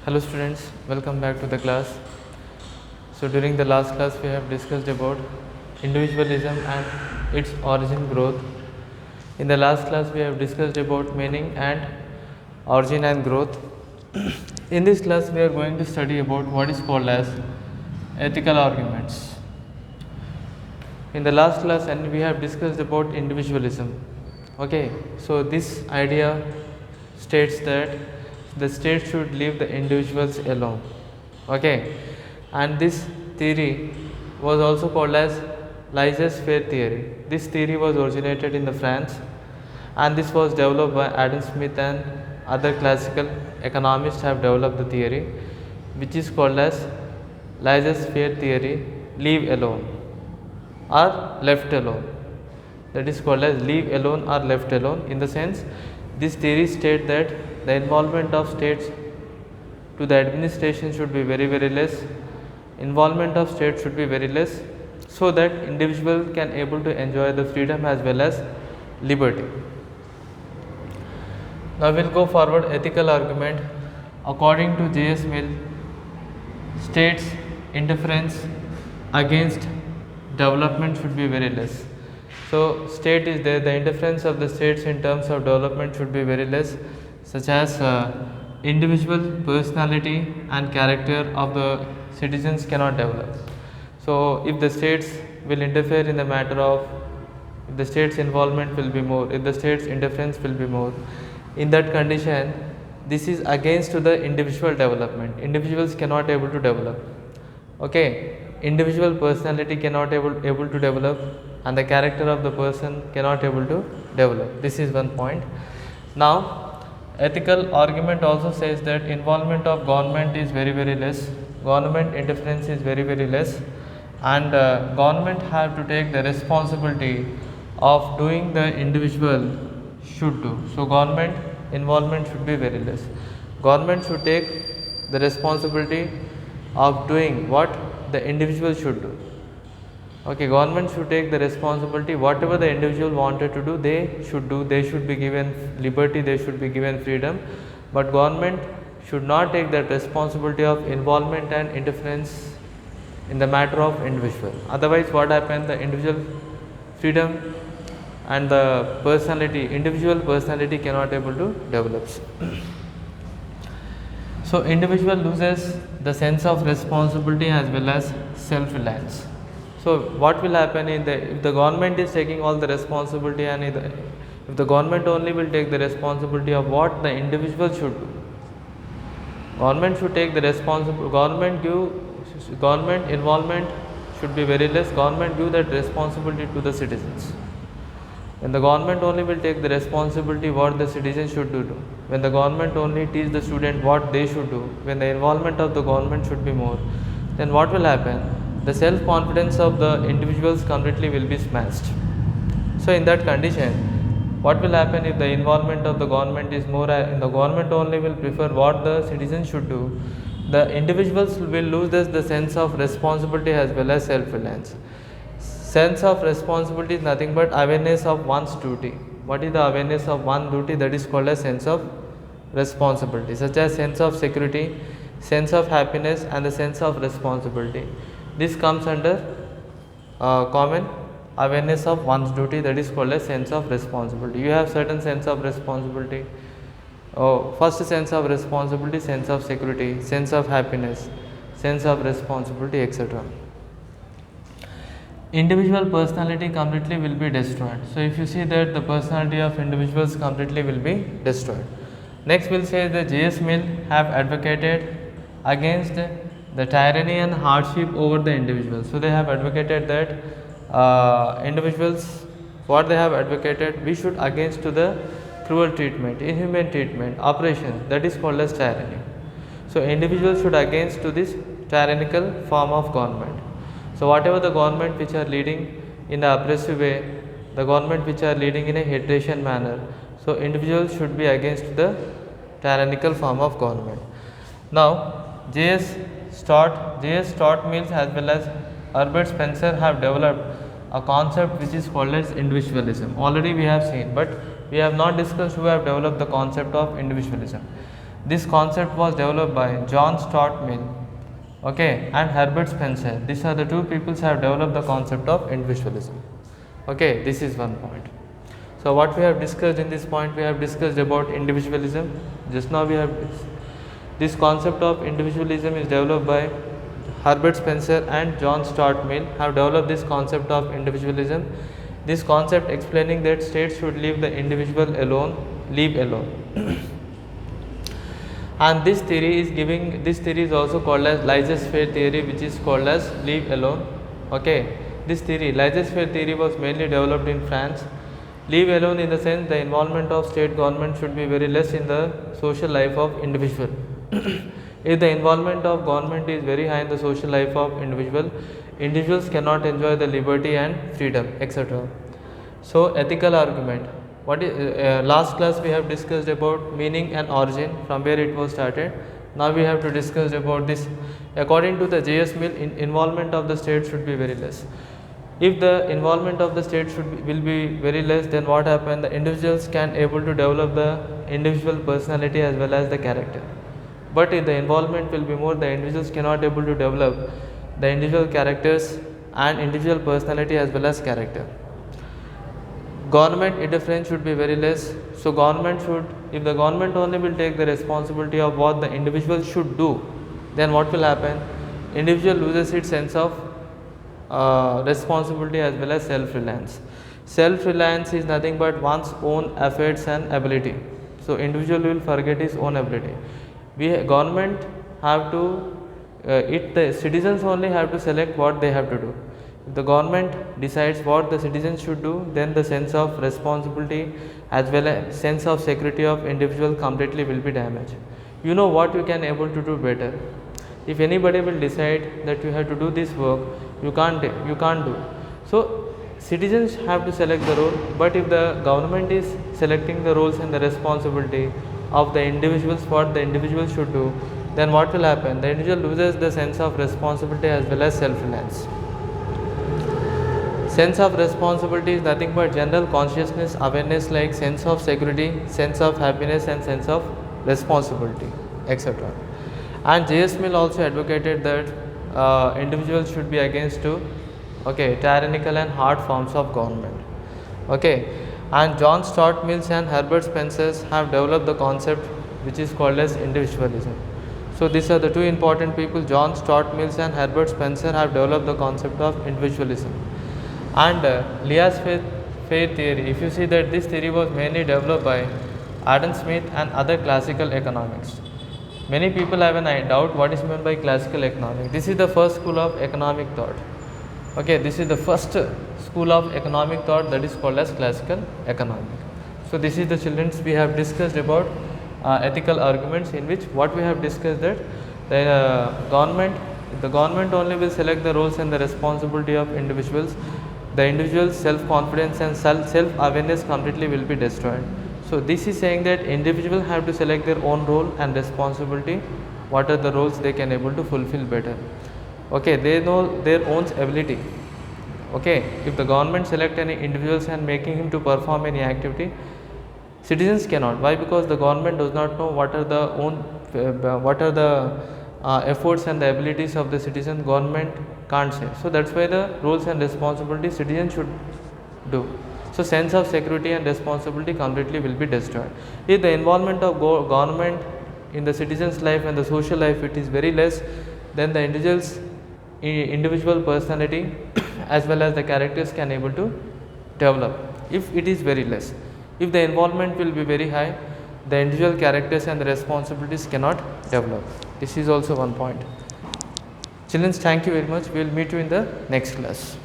Hello students, welcome back to the class. So during the last class we have discussed about individualism and its origin growth. In the last class we have discussed about meaning and origin and growth. In this class we are going to study about what is called as ethical arguments. In the last class and we have discussed about individualism. Okay, so this idea states that the state should leave the individuals alone. Okay, and this theory was also called as laissez-faire theory. This theory was originated in the France, and this was developed by Adam Smith, and other classical economists have developed the theory, which is called as laissez-faire theory, leave alone or left alone. That is called as leave alone or left alone. In the sense, this theory states that the involvement of states to the administration should be very less. Involvement of states should be very less, so that individual can able to enjoy the freedom as well as liberty. Now we will go forward. Ethical argument. According to J.S. Mill, states interference against development should be very less. So state is there, the interference of the states in terms of development should be very less, such as individual personality and character of the citizens cannot develop. So if the states will interfere in the matter of, if the state's involvement will be more, if the state's interference will be more, in that condition this is against to the individual development. Individuals cannot able to develop. Okay, individual personality cannot able to develop, and the character of the person cannot able to develop. This is one point. Now ethical argument also says that involvement of government is very less, government interference is very less, and government have to take the responsibility of doing the individual should do. So government involvement should be very less. Government should take the responsibility of doing what the individual should do. Okay, government should take the responsibility, whatever the individual wanted to do, they should do, they should be given liberty, they should be given freedom, but government should not take that responsibility of involvement and interference in the matter of individual. Otherwise what happens, the individual freedom and the personality, individual personality cannot able to develop. So individual loses the sense of responsibility as well as self-reliance. So what will happen in if the government is taking all the responsibility, and if the government only will take the responsibility of what the individual should do, government should take the responsibility, government involvement should be very less, government give that responsibility to the citizens. When the government only will take the responsibility what the citizens should do, when the government only teach the student what they should do, when the involvement of the government should be more, then what will happen? The self-confidence of the individuals completely will be smashed. So in that condition, what will happen if the involvement of the government is more, and the government only will prefer what the citizens should do, the individuals will lose the sense of responsibility as well as self-reliance. Sense of responsibility is nothing but awareness of one's duty. What is the awareness of one duty? That is called a sense of responsibility, such as sense of security, sense of happiness, and the sense of responsibility. This comes under common awareness of one's duty, that is called a sense of responsibility. You have certain sense of responsibility. First sense of responsibility, sense of security, sense of happiness, sense of responsibility, etc. Individual personality completely will be destroyed. So if you see that the personality of individuals completely will be destroyed. Next we'll say that J.S. Mill have advocated against the tyranny and hardship over the individuals. So they have advocated that individuals, what they have advocated, we should against to the cruel treatment, inhumane treatment, oppression, that is called as tyranny. So individuals should against to this tyrannical form of government. So whatever the government which are leading in an oppressive way, the government which are leading in a hatredian manner, so individuals should be against the tyrannical form of government. Now J.S. Stott Mills as well as Herbert Spencer have developed a concept which is called as individualism. Already we have seen, but we have not discussed who have developed the concept of individualism. This concept was developed by John Stuart Mill, okay, and Herbert Spencer. These are the two people who have developed the concept of individualism. Okay, this is one point. So what we have discussed in this point, we have discussed about individualism. Just now we have this concept of individualism is developed by Herbert Spencer and John Stuart Mill have developed this concept of individualism. This concept explaining that states should leave the individual alone, leave alone. And this theory is also called as laissez-faire theory, which is called as leave alone. Okay, this theory, laissez-faire theory, was mainly developed in France. Leave alone in the sense the involvement of state government should be very less in the social life of individual. If the involvement of government is very high in the social life of individuals cannot enjoy the liberty and freedom, etc. So ethical argument. What is last class we have discussed about meaning and origin, from where it was started. Now we have to discuss about this. According to the J.S. Mill, involvement of the state should be very less. If the involvement of the state will be very less, then what happens? The individuals can able to develop the individual personality as well as the character. But if the involvement will be more, the individuals cannot able to develop the individual characters and individual personality as well as character. Government interference should be very less. So government should, if the government only will take the responsibility of what the individual should do, then what will happen? Individual loses its sense of responsibility as well as self-reliance. Self-reliance is nothing but one's own efforts and ability. So individual will forget his own ability. Government have to, the citizens only have to select what they have to do. If the government decides what the citizens should do, then the sense of responsibility as well as sense of security of individual completely will be damaged. You know what you can able to do better. If anybody will decide that you have to do this work, you can't do. So citizens have to select the role, but if the government is selecting the roles and the responsibility of the individuals, what the individual should do, then what will happen? The individual loses the sense of responsibility as well as self-reliance. Sense of responsibility is nothing but general consciousness, awareness like sense of security, sense of happiness and sense of responsibility, etc. And J.S. Mill also advocated that individuals should be against tyrannical and hard forms of government. Okay, and John Stuart Mill and Herbert Spencer have developed the concept which is called as individualism. So these are the two important people. John Stuart Mill and Herbert Spencer have developed the concept of individualism. And laissez-faire theory, if you see that this theory was mainly developed by Adam Smith and other classical economics. Many people have a doubt what is meant by classical economics. This is the first school of economic thought. Okay, this is the first school of economic thought that is called as classical economics. So this is the children's we have discussed about ethical arguments, in which what we have discussed that the government only will select the roles and the responsibility of individuals. The individual's self-confidence and self-awareness completely will be destroyed. So this is saying that individuals have to select their own role and responsibility, what are the roles they can able to fulfill better. Okay, they know their own ability. Okay, if the government select any individuals and making him to perform any activity, citizens cannot. Why? Because the government does not know what are the efforts and the abilities of the citizen. Government can't say. So that's why the roles and responsibilities citizens should do. So sense of security and responsibility completely will be destroyed. If the involvement of government in the citizen's life and the social life it is very less, then the individual personality as well as the characters can able to develop. If it is very less, if the involvement will be very high, the individual characters and the responsibilities cannot develop. This is also one point. Children, thank you very much. We will meet you in the next class.